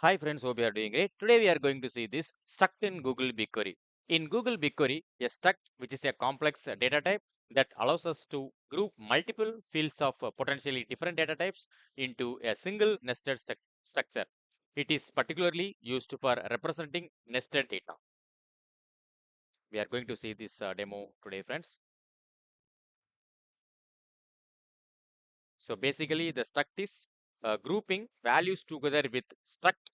Hi friends, hope you are doing great. Today we are going to see this struct in Google BigQuery. In Google BigQuery, a struct, which is a complex data type that allows us to group multiple fields of potentially different data types into a single nested structure. It is particularly used for representing nested data. We are going to see this demo today, friends. So basically, the struct is grouping values together with struct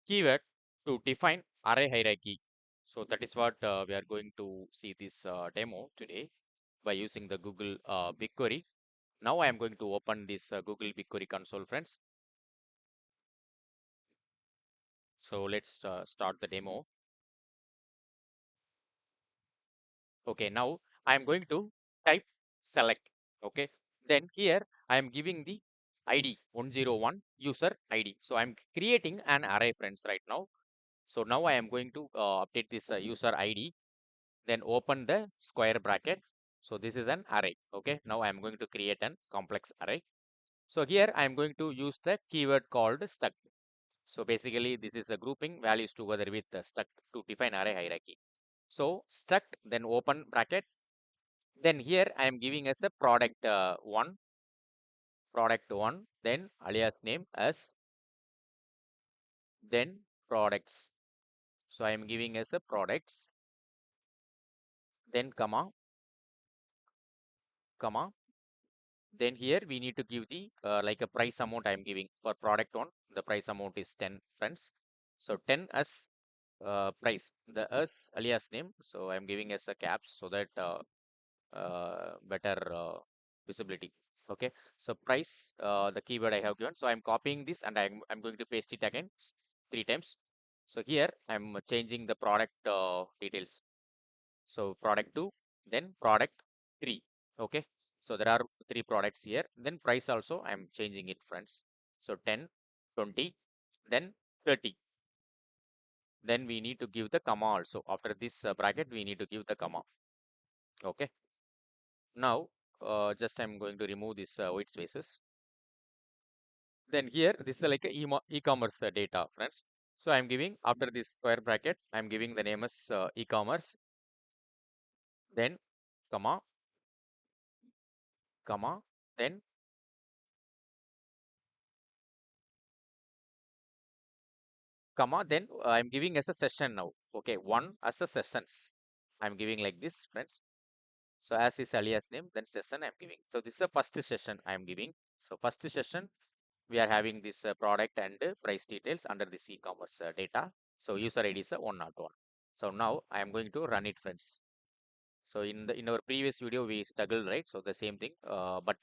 keyword to define array hierarchy. So that is what we are going to see this demo today by using the Google BigQuery. Now I am going to open this Google BigQuery console, friends. So let's start the demo. Okay, now I am going to type select. Okay, then here I am giving the ID 101 user ID. So I am creating an array, friends, right now. So now I am going to update this user ID, then open the square bracket. So this is an array. Okay, now I am going to create an complex array. So here I am going to use the keyword called struct. So basically this is a grouping values together with the struct to define array hierarchy. So struct, then open bracket. Then here I am giving as a product one, then alias name as, then products. So I am giving as a products, then comma. Then here we need to give the like a price amount I am giving for product one. The price amount is 10, friends. So 10 as price, the as alias name. So I am giving as a caps so that better visibility. Okay. So price, the keyword I have given. So I'm copying this and I'm going to paste it again 3 times. So here I'm changing the product details. So product 2, then product 3. Okay. So there are 3 products here. Then price also I'm changing it, friends. So 10, 20, then 30. Then we need to give the comma also. After this bracket, we need to give the comma. Okay. Now, just I'm going to remove this white spaces. Then here, this is like a e-commerce data, friends. So I'm giving after this square bracket, I'm giving the name as e-commerce, then comma, comma, then comma, then I'm giving as a session now. Okay, one as a sessions. I'm giving like this, friends. So as is alias name, then session I'm giving. So this is the first session I'm giving. So first session, we are having this product and price details under this e-commerce data. So user ID is 101. So now I am going to run it, friends. So in our previous video we struggled, right? So the same thing, but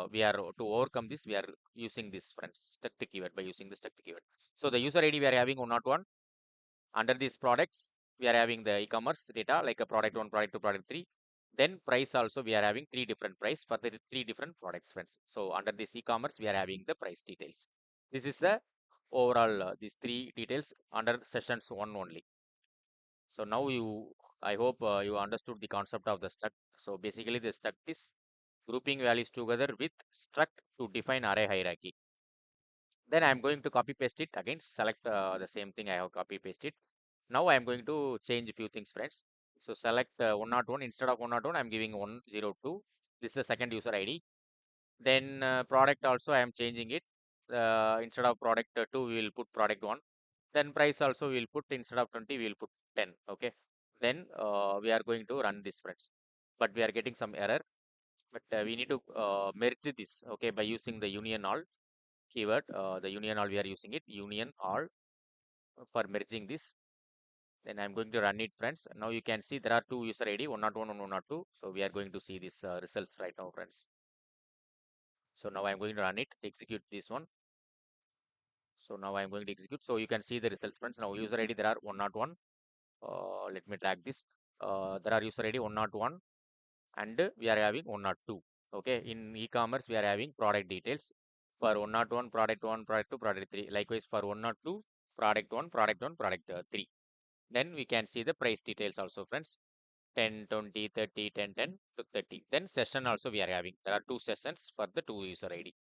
we are to overcome this. We are using this, friends, struct keyword by using the struct keyword. So the user ID we are having 101. Under these products we are having the e-commerce data like a product 1, product 2, product 3. Then price also we are having 3 different price for the 3 different products, friends. So under this e-commerce we are having the price details. This is the overall these 3 details under sessions 1 only. So now I hope you understood the concept of the struct. So basically the struct is grouping values together with struct to define array hierarchy. Then I am going to copy paste it again, select the same thing I have copy pasted. Now I am going to change a few things, friends. So select 101 instead of 101, I am giving 102. This is the second user ID. Then product also I am changing it. Instead of product 2, we will put product 1. Then price also we will put instead of 20, we will put 10. Okay. Then we are going to run this, friends. But we are getting some error. But we need to merge this, okay, by using the union all keyword. The union all we are using it, union all for merging this. Then I'm going to run it, friends. Now you can see there are 2 user ID, 101 and 102. So we are going to see these results right now, friends. So now I'm going to run it, execute this one. So now I'm going to execute. So you can see the results, friends. Now user ID there are 101. Let me tag this. There are user ID 101 and we are having 102. Okay, in e-commerce we are having product details for 101, product 1, product 2, product 3. Likewise for 102, product 1, product 1, product 3. Then we can see the price details also, friends. 10, 20, 30, 10, 10 to 30. Then session also we are having. There are 2 sessions for the 2 user ID.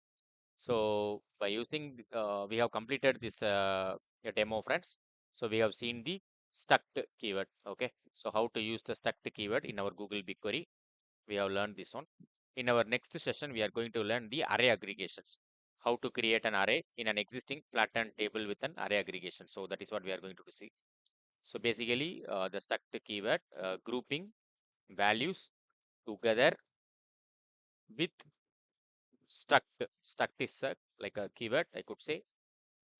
So by using, we have completed this demo, friends. So we have seen the struct keyword. Okay. So how to use the struct keyword in our Google BigQuery. We have learned this one. In our next session, we are going to learn the array aggregations. How to create an array in an existing flattened table with an array aggregation. So that is what we are going to see. So basically, the struct keyword grouping values together with struct. Struct is like a keyword, I could say,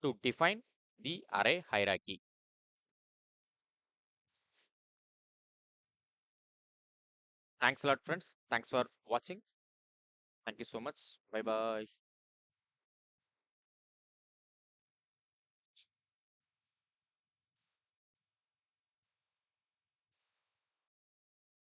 to define the array hierarchy. Thanks a lot, friends. Thanks for watching. Thank you so much. Bye bye.